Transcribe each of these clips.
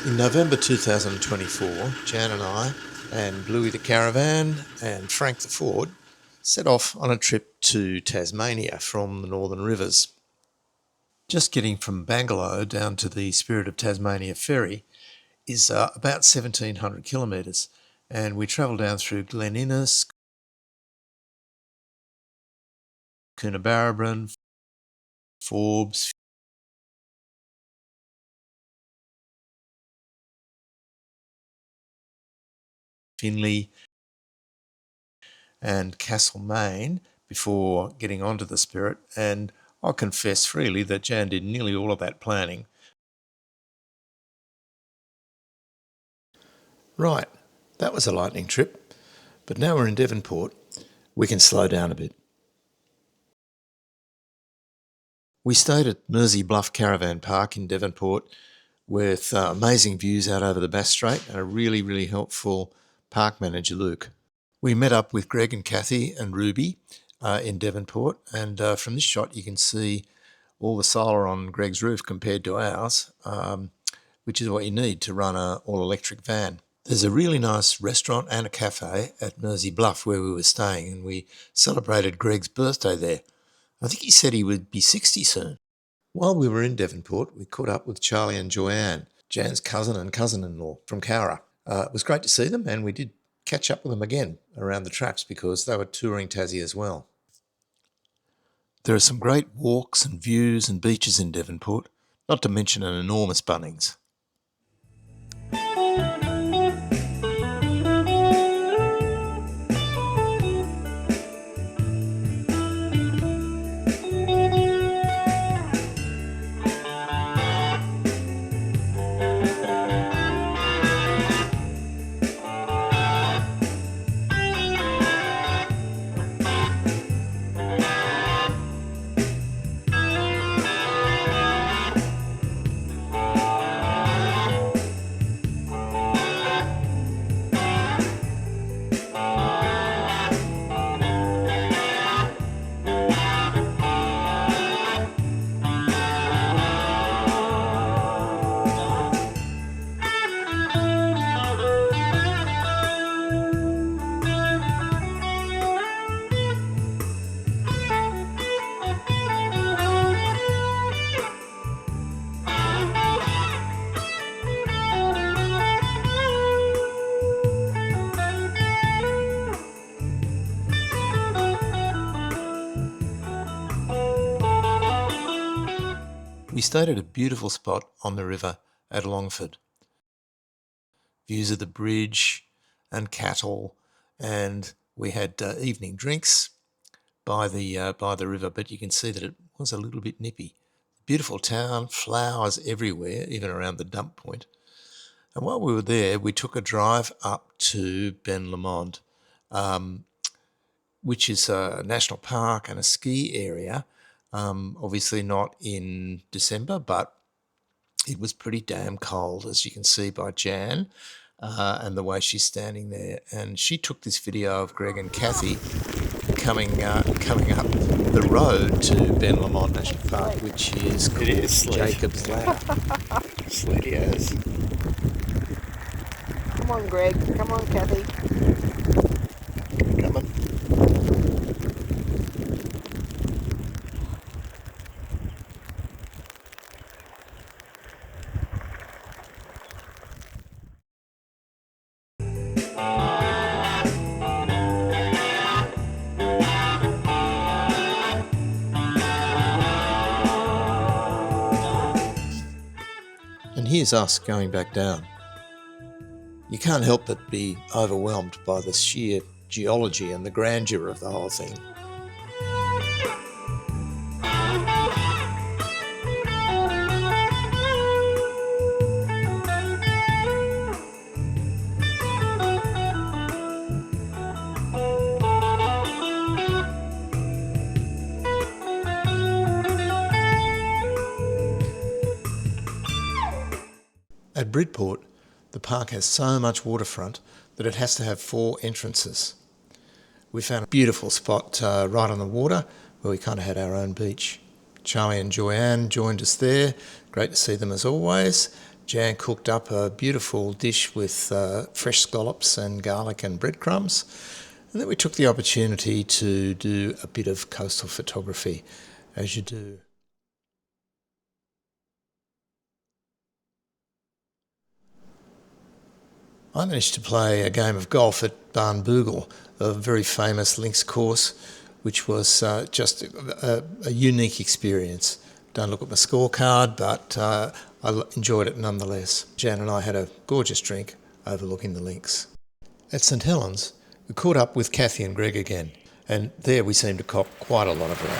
In November 2024, Jan and I and Bluey the caravan and Frank the Ford set off on a trip to Tasmania from the Northern Rivers. Just getting from Bangalore down to the Spirit of Tasmania ferry is about 1,700 kilometres, and we travel down through Glen Innes, Coonabarabran, Forbes, Finley and Castlemaine before getting onto the Spirit, and I'll confess freely that Jan did nearly all of that planning. Right, that was a lightning trip, but now we're in Devonport, we can slow down a bit. We stayed at Mersey Bluff Caravan Park in Devonport with amazing views out over the Bass Strait and a really helpful park manager, Luke. We met up with Greg and Kathy and Ruby in Devonport, and from this shot you can see all the solar on Greg's roof compared to ours, which is what you need to run an all-electric van. There's a really nice restaurant and a cafe at Mersey Bluff where we were staying, and we celebrated Greg's birthday there. I think he said he would be 60 soon. While we were in Devonport, we caught up with Charlie and Joanne, Jan's cousin and cousin-in-law from Cowra. It was great to see them, and we did catch up with them again around the traps because they were touring Tassie as well. There are some great walks and views and beaches in Devonport, not to mention an enormous Bunnings. We stayed at a beautiful spot on the river at Longford. Views of the bridge and cattle, and we had evening drinks by the river, but you can see that it was a little bit nippy. Beautiful town, flowers everywhere, even around the dump point. And while we were there, we took a drive up to Ben Lomond, which is a national park and a ski area. Obviously not in December, but it was pretty damn cold, as you can see by Jan and the way she's standing there. And she took this video of Greg and Kathy coming up the road to Ben Lomond National Park, which is called Jacob's Ladder. Sleety as. Come on, Greg. Come on, Kathy. Coming. And here's us going back down. You can't help but be overwhelmed by the sheer geology and the grandeur of the whole thing. At Bridport, the park has so much waterfront that it has to have 4 entrances. We found a beautiful spot right on the water where we kind of had our own beach. Charlie and Joanne joined us there. Great to see them as always. Jan cooked up a beautiful dish with fresh scallops and garlic and breadcrumbs, and then we took the opportunity to do a bit of coastal photography, as you do. I managed to play a game of golf at Barnbougle, a very famous links course, which was just a unique experience. Don't look at my scorecard, but I enjoyed it nonetheless. Jan and I had a gorgeous drink overlooking the links. At St Helens, we caught up with Kathy and Greg again, and there we seemed to cop quite a lot of rain.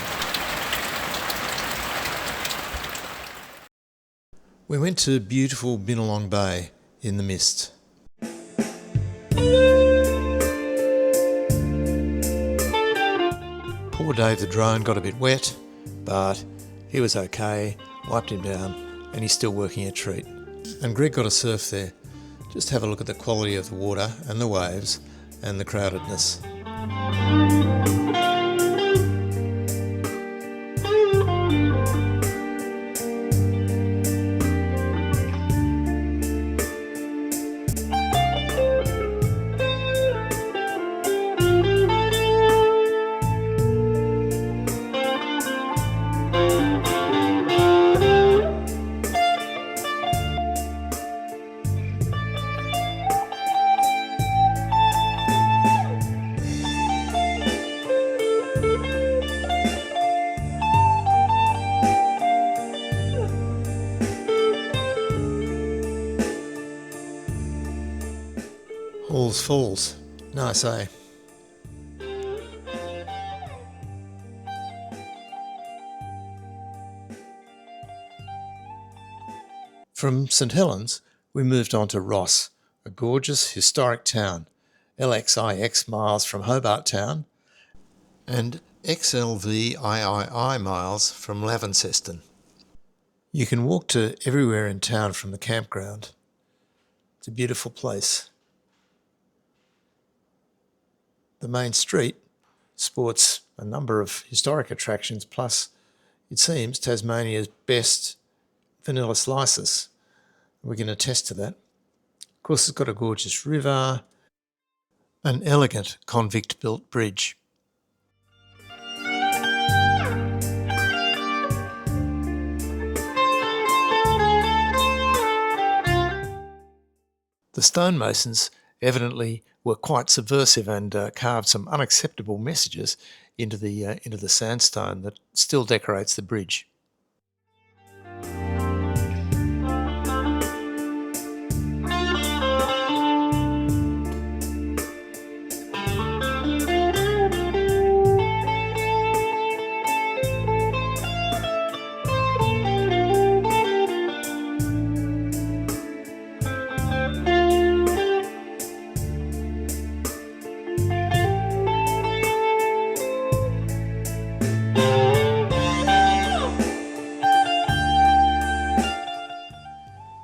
We went to beautiful Binnelong Bay in the mist. Poor Dave the drone got a bit wet, but he was okay, wiped him down, and he's still working a treat. And Greg got a surf there. Just have a look at the quality of the water and the waves and the crowdedness. Halls Falls. Nice, eh? From St Helens, we moved on to Ross, a gorgeous historic town, LXIX miles from Hobart town and XLVIII miles from Launceston. You can walk to everywhere in town from the campground. It's a beautiful place. The main street sports a number of historic attractions, plus, it seems, Tasmania's best vanilla slices. We can attest to that. Of course, it's got a gorgeous river, an elegant convict-built bridge. The stonemasons evidently were quite subversive and carved some unacceptable messages into the sandstone that still decorates the bridge.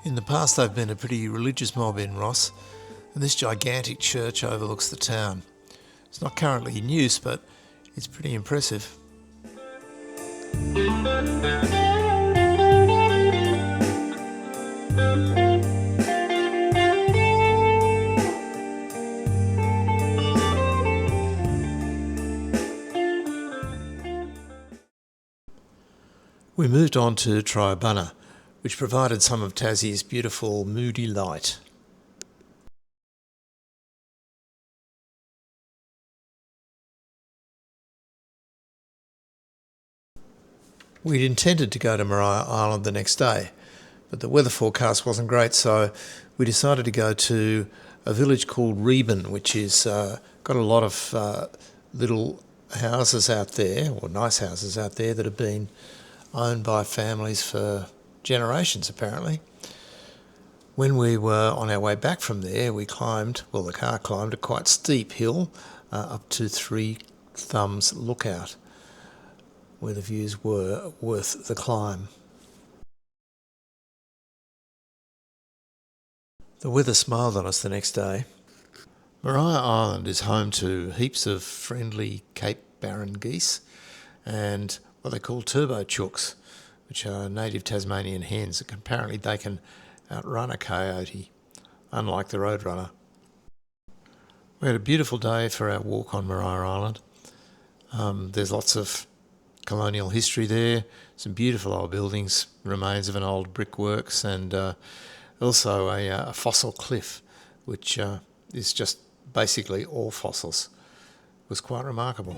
In the past, they've been a pretty religious mob in Ross, and this gigantic church overlooks the town. It's not currently in use, but it's pretty impressive. We moved on to Triabunna, which provided some of Tassie's beautiful moody light. We'd intended to go to Bruny Island the next day, but the weather forecast wasn't great, so we decided to go to a village called Richmond, which is got a lot of little houses out there, or nice houses out there, that have been owned by families for generations, apparently. When we were on our way back from there, the car climbed a quite steep hill up to Three Thumbs Lookout, where the views were worth the climb. The weather smiled on us the next day. Bruny Island is home to heaps of friendly Cape Barren geese and what they call turbo chooks, which are native Tasmanian hens. Apparently they can outrun a coyote, unlike the Roadrunner. We had a beautiful day for our walk on Maria Island. There's lots of colonial history there, some beautiful old buildings, remains of an old brickworks, and also a fossil cliff, which is just basically all fossils. It was quite remarkable.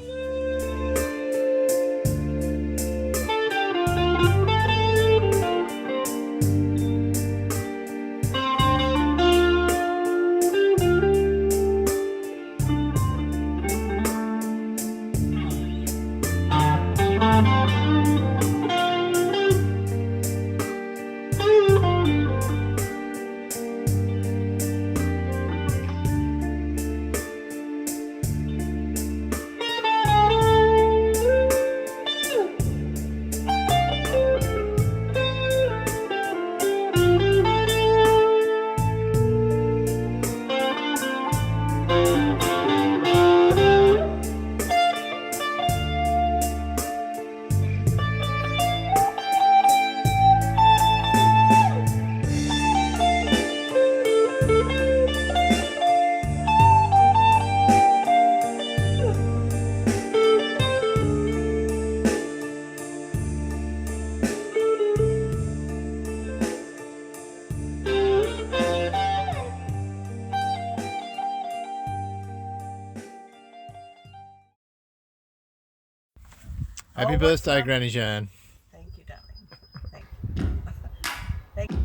Happy birthday, Granny Jan. Thank you, darling. Thank you. Thank you.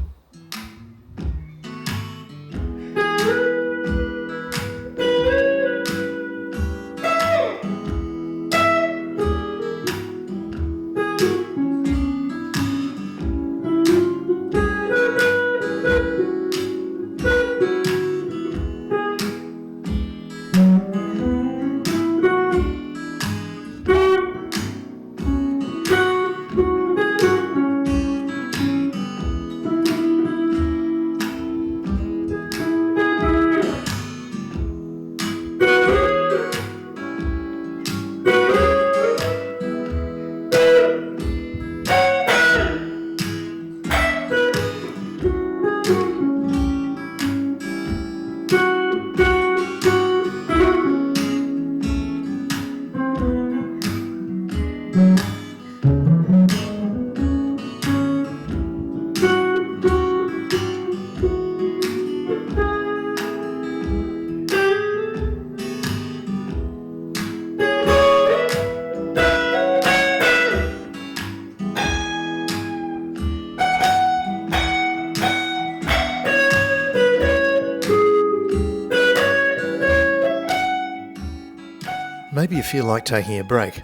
Maybe you feel like taking a break.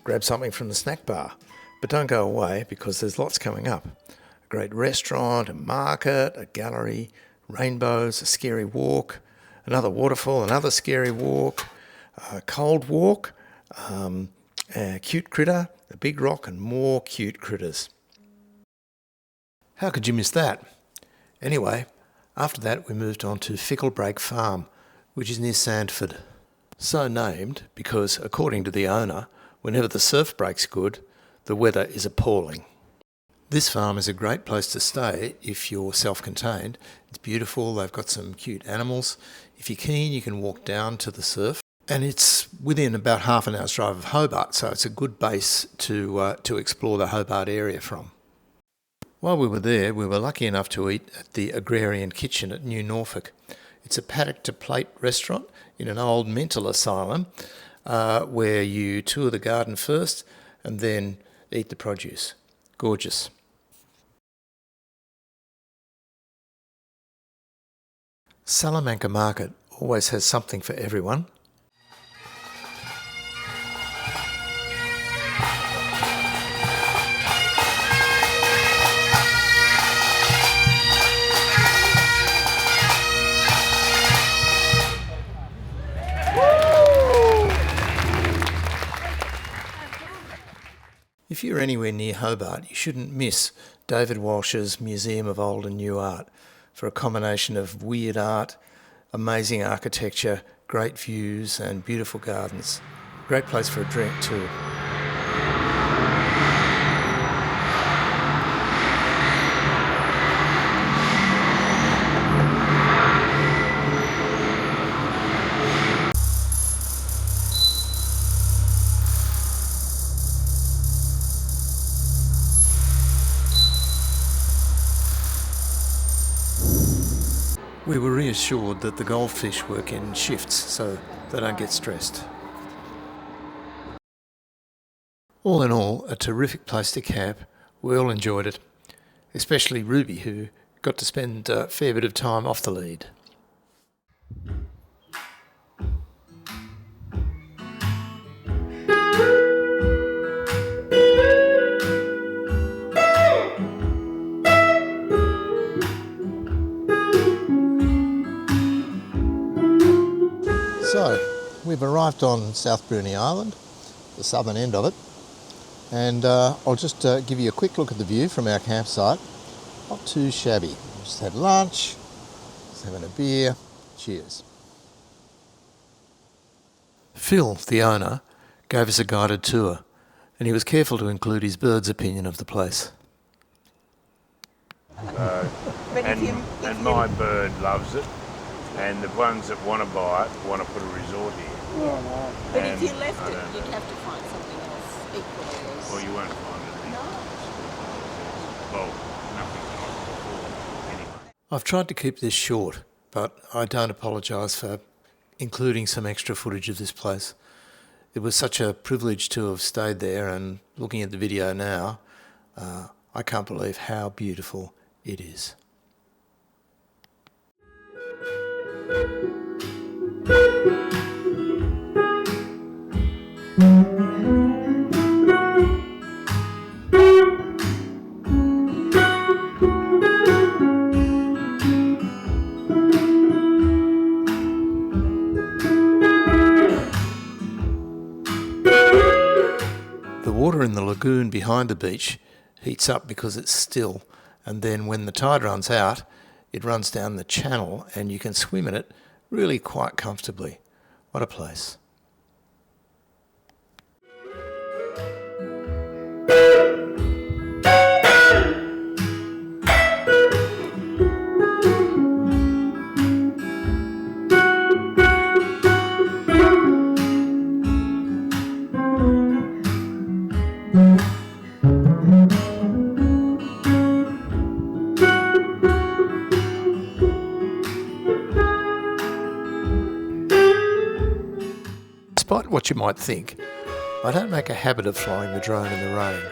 Grab something from the snack bar. But don't go away, because there's lots coming up. A great restaurant, a market, a gallery, rainbows, a scary walk, another waterfall, another scary walk, a cold walk, a cute critter, a big rock, and more cute critters. How could you miss that? Anyway, after that we moved on to Ficklebreak Farm, which is near Sandford. So named because, according to the owner, whenever the surf breaks good, the weather is appalling. This farm is a great place to stay if you're self-contained. It's beautiful, they've got some cute animals. If you're keen, you can walk down to the surf. And it's within about half an hour's drive of Hobart, so it's a good base to explore the Hobart area from. While we were there, we were lucky enough to eat at the Agrarian Kitchen at New Norfolk. It's a paddock-to-plate restaurant in an old mental asylum where you tour the garden first and then eat the produce. Gorgeous. Salamanca Market always has something for everyone. If you're anywhere near Hobart, you shouldn't miss David Walsh's Museum of Old and New Art for a combination of weird art, amazing architecture, great views and beautiful gardens. Great place for a drink too. assured that the goldfish work in shifts so they don't get stressed. All in all, a terrific place to camp. We all enjoyed it, especially Ruby, who got to spend a fair bit of time off the lead. So, we've arrived on South Bruny Island, the southern end of it, and I'll just give you a quick look at the view from our campsite. Not too shabby. We just had lunch, just having a beer. Cheers. Phil, the owner, gave us a guided tour, and he was careful to include his bird's opinion of the place. And my bird loves it, and the ones that want to buy it want to put a resort here. Yeah. But And if you left I it, don't you'd know. have to find something else equally as... Well, you won't find it. No. Well, nothing like before, anyway. I've tried to keep this short, but I don't apologise for including some extra footage of this place. It was such a privilege to have stayed there, and looking at the video now, I can't believe how beautiful it is. The water in the lagoon behind the beach heats up because it's still, and then when the tide runs out, it runs down the channel and you can swim in it really quite comfortably. What a place. Despite what you might think, I don't make a habit of flying the drone in the rain.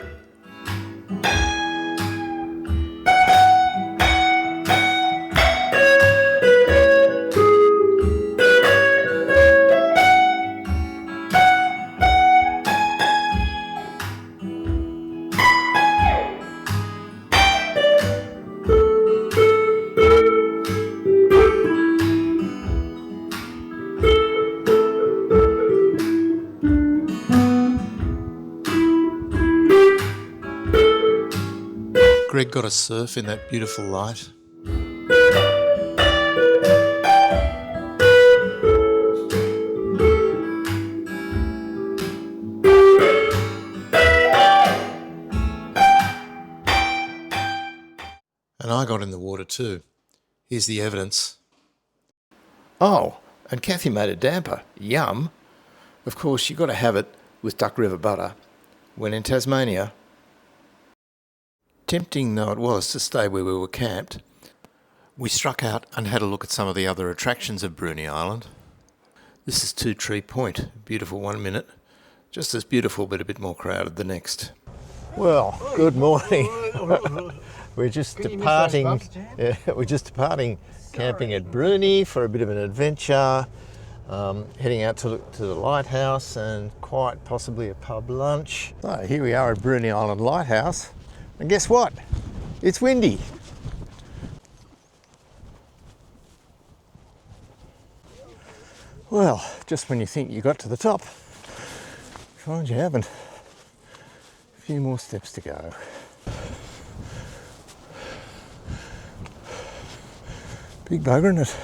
Greg got a surf in that beautiful light. And I got in the water too. Here's the evidence. Oh, and Kathy made a damper. Yum. Of course, you've got to have it with duck river butter. When in Tasmania, tempting though it was to stay where we were camped, we struck out and had a look at some of the other attractions of Bruny Island. This is Two Tree Point, beautiful one minute, just as beautiful but a bit more crowded the next. Well, good morning. We're just departing. We're just departing camping at Bruny for a bit of an adventure, heading out to the lighthouse and quite possibly a pub lunch. So here we are at Bruny Island Lighthouse, and guess what? It's windy. Well, just when you think you got to the top, find you haven't. A few more steps to go. Big bugger, isn't it?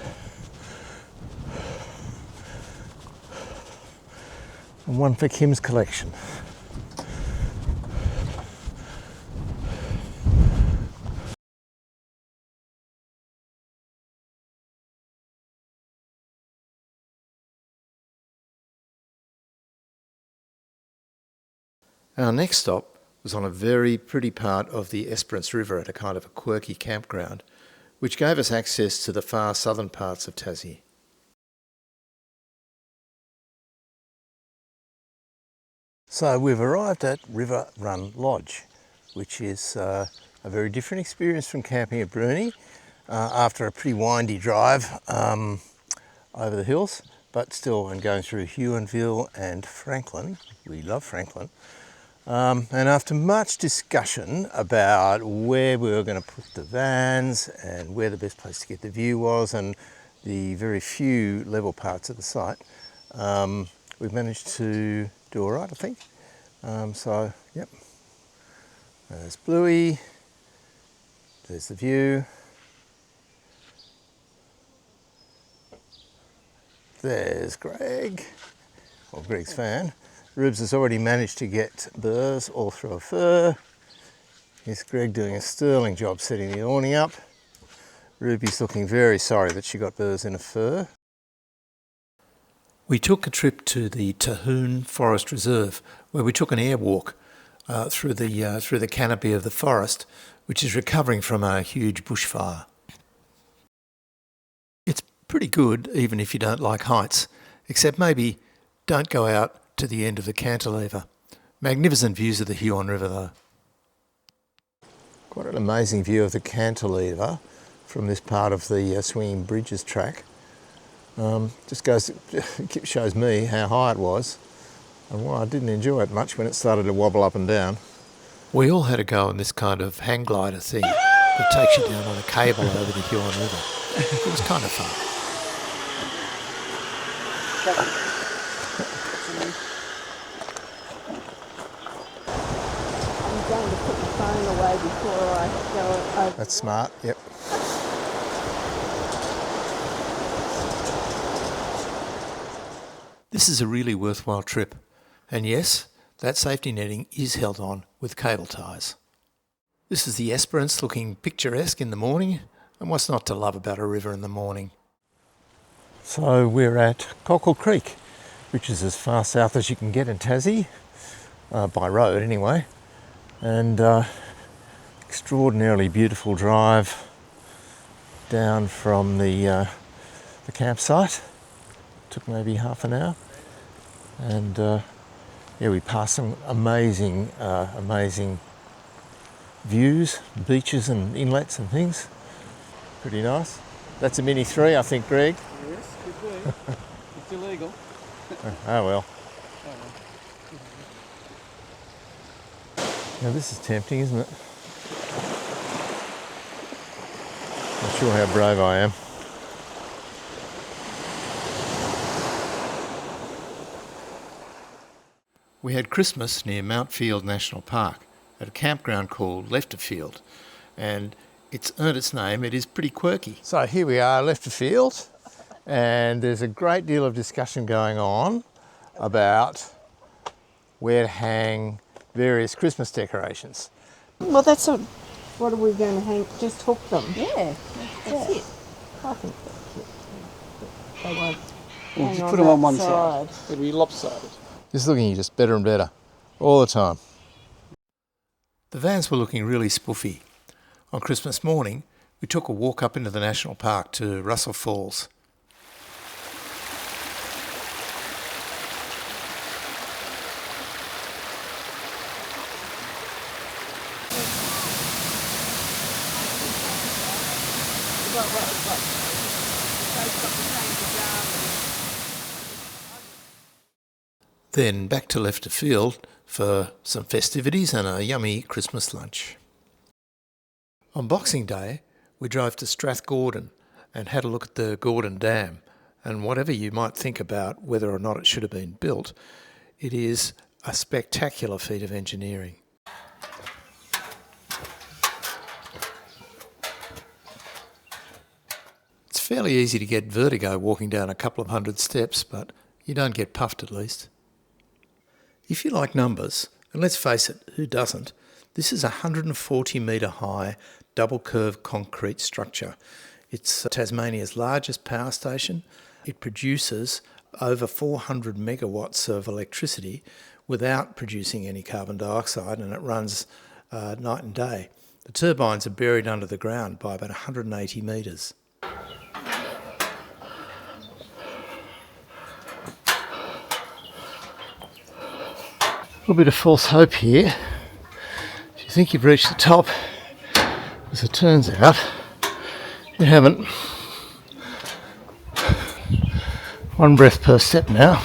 And one for Kim's collection. Our next stop was on a very pretty part of the Esperance River at a kind of a quirky campground which gave us access to the far southern parts of Tassie. So we've arrived at River Run Lodge, which is a very different experience from camping at Bruny after a pretty windy drive over the hills, but still, and going through Huonville and Franklin. We love Franklin. And after much discussion about where we were going to put the vans and where the best place to get the view was and the very few level parts of the site, we've managed to do all right, I think. So, yep, there's Bluey, there's the view, there's Greg, or Greg's fan. Rubes has already managed to get burrs all through a fur. Here's Greg doing a sterling job setting the awning up. Ruby's looking very sorry that she got burrs in a fur. We took a trip to the Terhune Forest Reserve, where we took an airwalk through the canopy of the forest, which is recovering from a huge bushfire. It's pretty good, even if you don't like heights, except maybe don't go out to the end of the cantilever. Magnificent views of the Huon River, though. Quite an amazing view of the cantilever from this part of the Swinging Bridges track. Shows me how high it was and why I didn't enjoy it much when it started to wobble up and down. We all had a go on this kind of hang glider thing that takes you down on a cable over the Huon River. It was kind of fun. I'm going to put the phone away before I go over. That's smart, yep. This is a really worthwhile trip, and yes, that safety netting is held on with cable ties. This is the Esperance looking picturesque in the morning, and what's not to love about a river in the morning? So we're at Cockle Creek, which is as far south as you can get in Tassie, by road anyway, and extraordinarily beautiful drive down from the campsite. Took maybe half an hour, and yeah, we passed some amazing views, beaches and inlets and things. Pretty nice. That's a Mini 3, I think, Greg. Yes, could be. It's illegal. Oh well. Now this is tempting, isn't it? Not sure how brave I am. We had Christmas near Mountfield National Park at a campground called Lefterfield, and it's earned its name. It is pretty quirky. So here we are, Lefterfield, and there's a great deal of discussion going on about where to hang various Christmas decorations. Well, what are we going to hang? Just hook them? Yeah, That's it. I think that's it. But they won't We'll hang just on put them on that one side. It'll be lopsided. It's looking just better and better all the time. The vans were looking really spoofy. On Christmas morning, we took a walk up into the national park to Russell Falls. Then back to Lefterfield for some festivities and a yummy Christmas lunch. On Boxing Day, we drove to Strathgordon and had a look at the Gordon Dam, and whatever you might think about whether or not it should have been built, it is a spectacular feat of engineering. It's fairly easy to get vertigo walking down a couple of hundred steps, but you don't get puffed at least. If you like numbers, and let's face it, who doesn't, this is a 140 metre high double curved concrete structure. It's Tasmania's largest power station. It produces over 400 megawatts of electricity without producing any carbon dioxide, and it runs night and day. The turbines are buried under the ground by about 180 metres. A little bit of false hope here. If you think you've reached the top, as it turns out, you haven't. One breath per step now.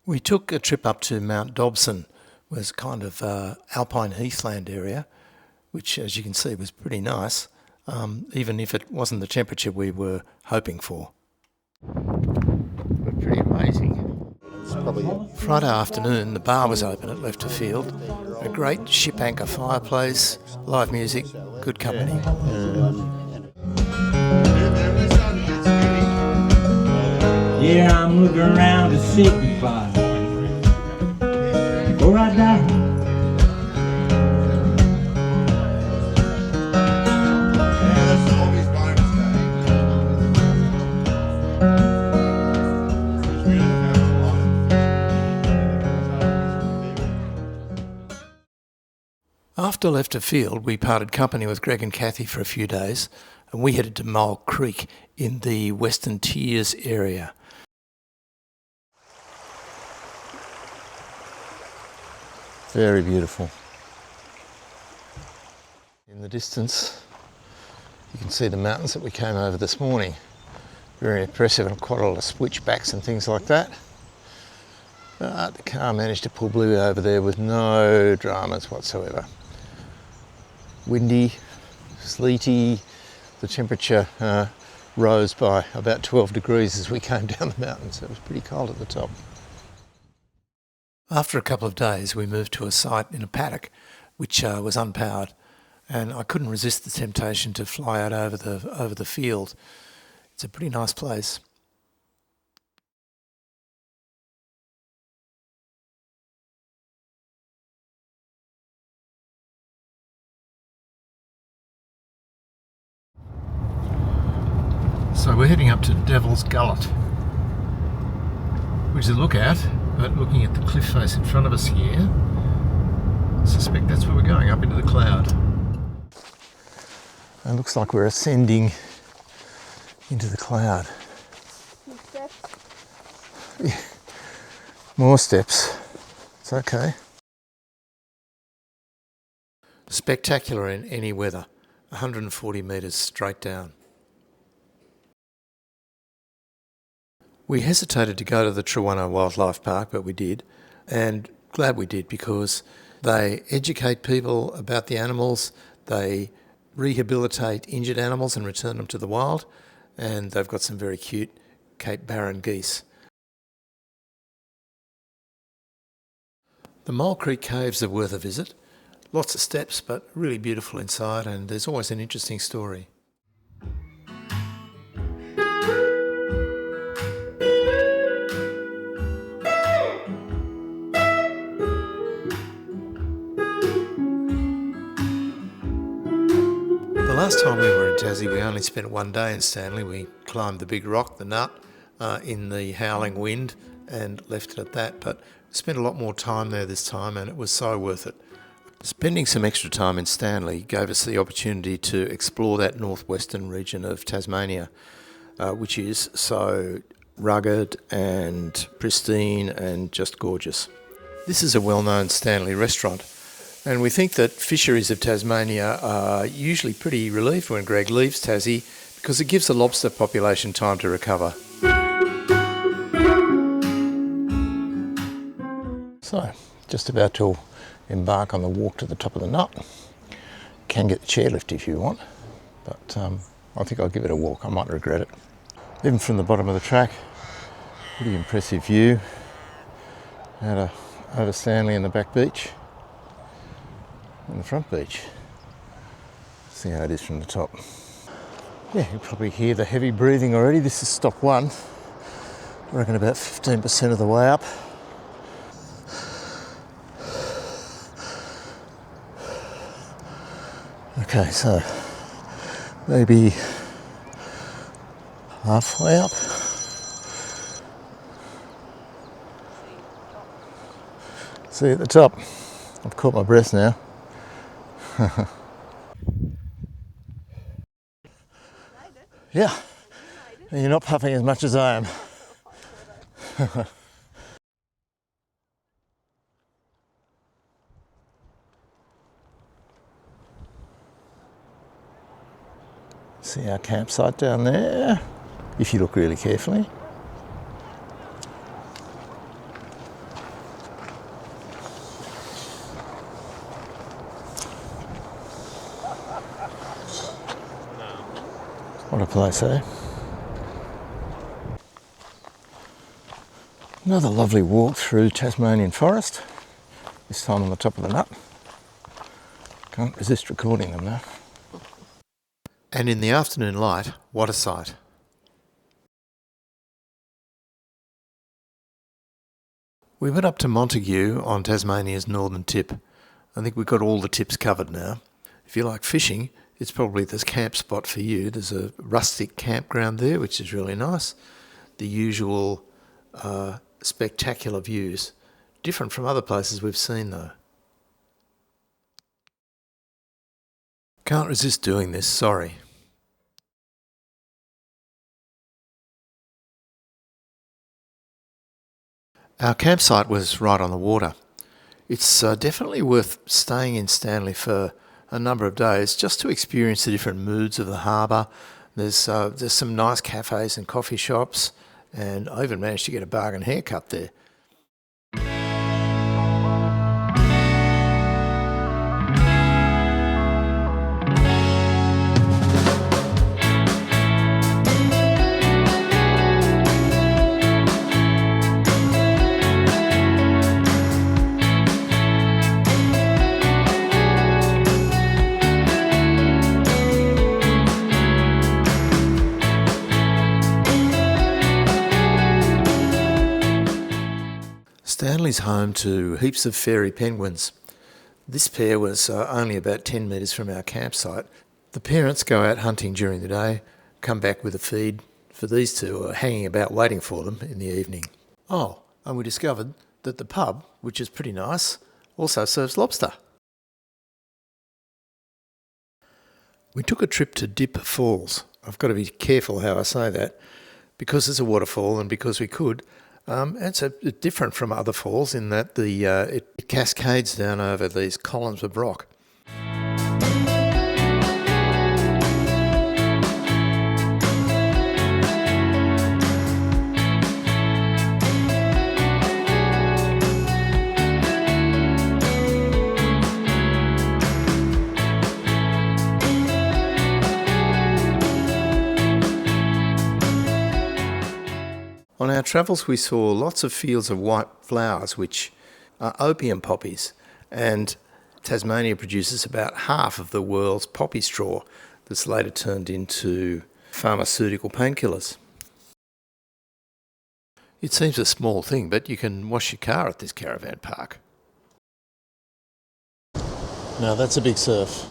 We took a trip up to Mount Dobson, which was kind of alpine heathland area, which, as you can see, was pretty nice, even if it wasn't the temperature we were hoping for. But pretty amazing. Friday afternoon, the bar was open at Left of Field. A great ship anchor fireplace, live music, good company. Yeah, I'm looking around to signify before I die. After Left of Field, we parted company with Greg and Kathy for a few days, and we headed to Mole Creek in the Western Tiers area. Very beautiful. In the distance, you can see the mountains that we came over this morning. Very impressive, and quite a lot of switchbacks and things like that. But the car managed to pull Bluey over there with no dramas whatsoever. Windy, sleety, the temperature rose by about 12 degrees as we came down the mountain, so it was pretty cold at the top. After a couple of days, we moved to a site in a paddock which was unpowered, and I couldn't resist the temptation to fly out over the field. It's a pretty nice place. So we're heading up to Devil's Gullet, which is a lookout, but looking at the cliff face in front of us here, I suspect that's where we're going, up into the cloud. It looks like we're ascending into the cloud. Yeah. More steps. It's okay. Spectacular in any weather, 140 metres straight down. We hesitated to go to the Triabunna Wildlife Park, but we did, and glad we did, because they educate people about the animals, they rehabilitate injured animals and return them to the wild, and they've got some very cute Cape Barren geese. The Mole Creek Caves are worth a visit. Lots of steps, but really beautiful inside, and there's always an interesting story. The last time we were in Tassie, we only spent one day in Stanley. We climbed the big rock, the Nut, in the howling wind, and left it at that. But spent a lot more time there this time, and it was so worth it. Spending some extra time in Stanley gave us the opportunity to explore that northwestern region of Tasmania, which is so rugged and pristine and just gorgeous. This is a well-known Stanley restaurant, and we think that fisheries of Tasmania are usually pretty relieved when Greg leaves Tassie, because it gives the lobster population time to recover. So, just about to embark on the walk to the top of the Nut. Can get the chairlift if you want, but I think I'll give it a walk. I might regret it. Even from the bottom of the track, pretty impressive view out over Stanley and the back beach and the front beach. See how it is from the top. Yeah, you probably hear the heavy breathing already. This is stop one. I reckon about 15% of the way up. Okay, so maybe Halfway up. See at the top. I've caught my breath now. Yeah. And you're not puffing as much as I am. See our campsite down there, if you look really carefully. What a place, eh? Another lovely walk through Tasmanian forest, this time on the top of the nut. Can't resist recording them though. And in the afternoon light, what a sight. We went up to Montague on Tasmania's northern tip. I think we've got all the tips covered now. If you like fishing, it's probably this camp spot for you. There's a rustic campground there, which is really nice. The usual spectacular views. Different from other places we've seen though. Can't resist doing this, sorry. Our campsite was right on the water. It's definitely worth staying in Stanley for a number of days just to experience the different moods of the harbour. There's some nice cafes and coffee shops, and I even managed to get a bargain haircut there. Stanley's home to heaps of fairy penguins. This pair was only about 10 metres from our campsite. The parents go out hunting during the day, come back with a feed for these two who are hanging about waiting for them in the evening. Oh, and we discovered that the pub, which is pretty nice, also serves lobster. We took a trip to Dip Falls. I've got to be careful how I say that, because it's a waterfall and because we could. It's different from other falls in that it cascades down over these columns of rock. On our travels we saw lots of fields of white flowers which are opium poppies, and Tasmania produces about half of the world's poppy straw that's later turned into pharmaceutical painkillers. It seems a small thing, but you can wash your car at this caravan park. Now that's a big surf.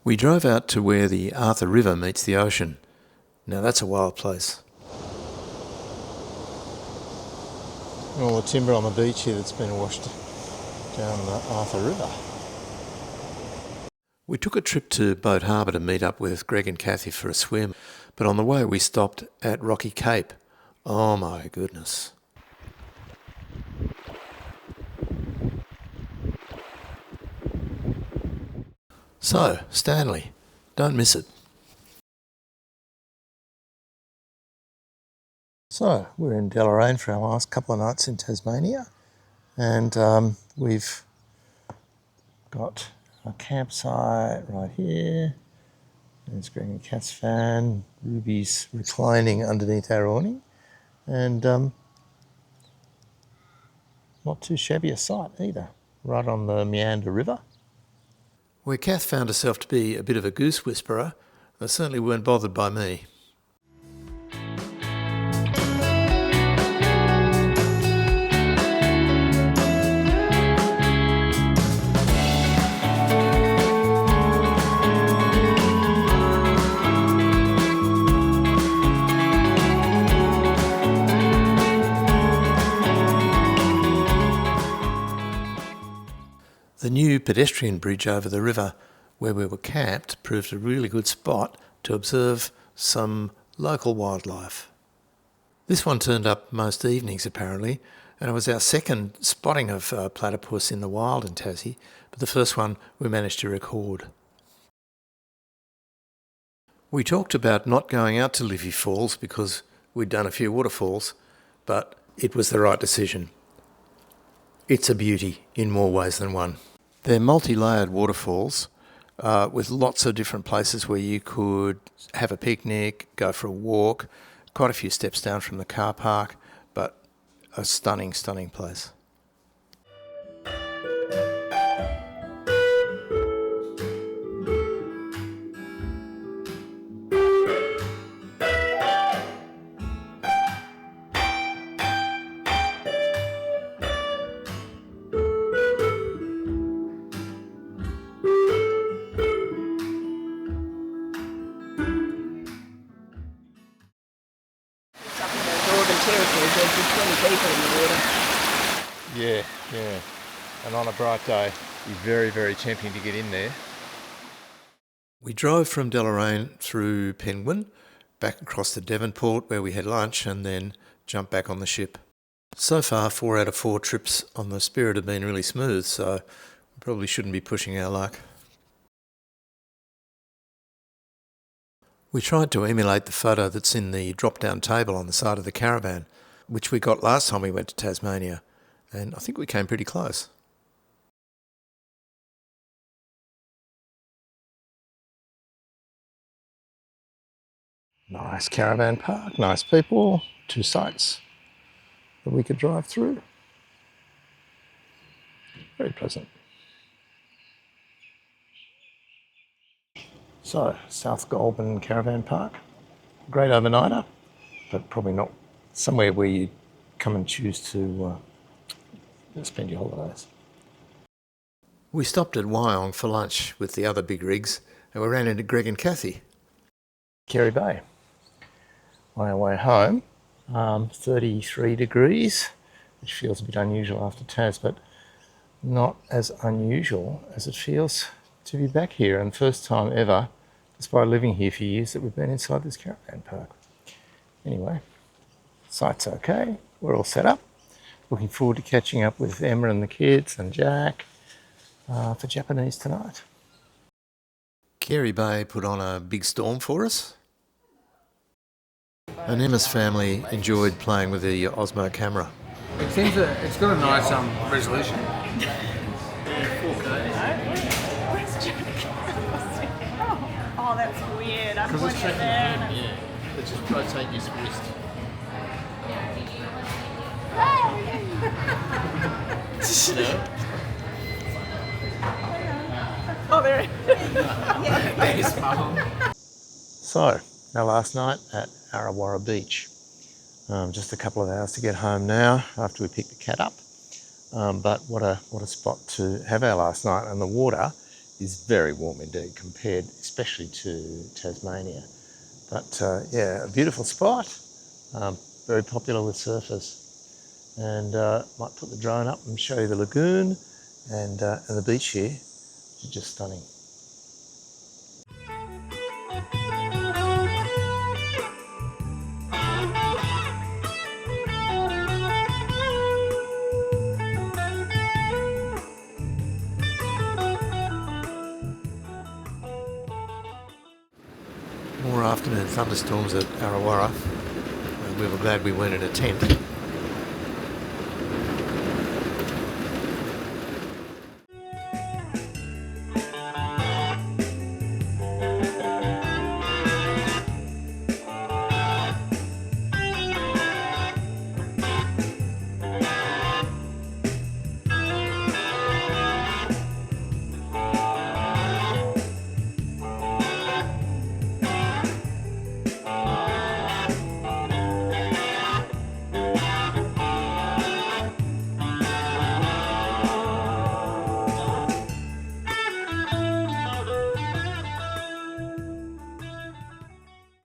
We drove out to where the Arthur River meets the ocean. Now that's a wild place. All the timber on the beach here that's been washed down the Arthur River. We took a trip to Boat Harbour to meet up with Greg and Kathy for a swim, but on the way we stopped at Rocky Cape. Oh my goodness. So, Stanley, don't miss it. So, we're in Deloraine for our last couple of nights in Tasmania, and we've got a campsite right here. There's Greg and Kat's fan, Ruby's reclining underneath our awning, and not too shabby a site either, right on the Meander River. Where Kath found herself to be a bit of a goose whisperer, they certainly weren't bothered by me. pedestrian bridge over the river where we were camped proved a really good spot to observe some local wildlife. This one turned up most evenings apparently, and it was our second spotting of platypus in the wild in Tassie, but the first one we managed to record. We talked about not going out to Liffey Falls because we'd done a few waterfalls, but it was the right decision. It's a beauty in more ways than one. They're multi-layered waterfalls with lots of different places where you could have a picnic, go for a walk, quite a few steps down from the car park, but a stunning, stunning place. Yeah. And on a bright day, it'd be very, very tempting to get in there. We drove from Deloraine through Penguin, back across to Devonport where we had lunch, and then jumped back on the ship. So far, 4 out of 4 trips on the Spirit have been really smooth, so we probably shouldn't be pushing our luck. We tried to emulate the photo that's in the drop-down table on the side of the caravan, which we got last time we went to Tasmania, and I think we came pretty close. Nice caravan park, nice people, 2 sites that we could drive through. Very pleasant. So, South Goulburn Caravan Park, great overnighter, but probably not somewhere where you come and choose to spend your holidays. We stopped at Wyong for lunch with the other big rigs, and we ran into Greg and Kathy. Kerry Bay. On our way home, 33 degrees, which feels a bit unusual after Tas, but not as unusual as it feels to be back here, and first time ever, despite living here for years, that we've been inside this caravan park. Anyway, site's okay, we're all set up. Looking forward to catching up with Emma and the kids and Jack for Japanese tonight. Kerry Bay put on a big storm for us, and Emma's family enjoyed playing with the Osmo camera. It seems that it's got a nice resolution. 4K. Oh, that's weird. I'm Because putting it's it there. yeah. But just rotate your wrist. Oh, there. There's Mum. So, our last night at Arawara Beach. Just a couple of hours to get home now after we picked the cat up. But what a spot to have our last night, and the water is very warm indeed compared especially to Tasmania. But yeah, a beautiful spot, very popular with surfers. And might put the drone up and show you the lagoon and the beach here, which is just stunning. More afternoon thunderstorms at Arawara. We were glad we weren't in a tent.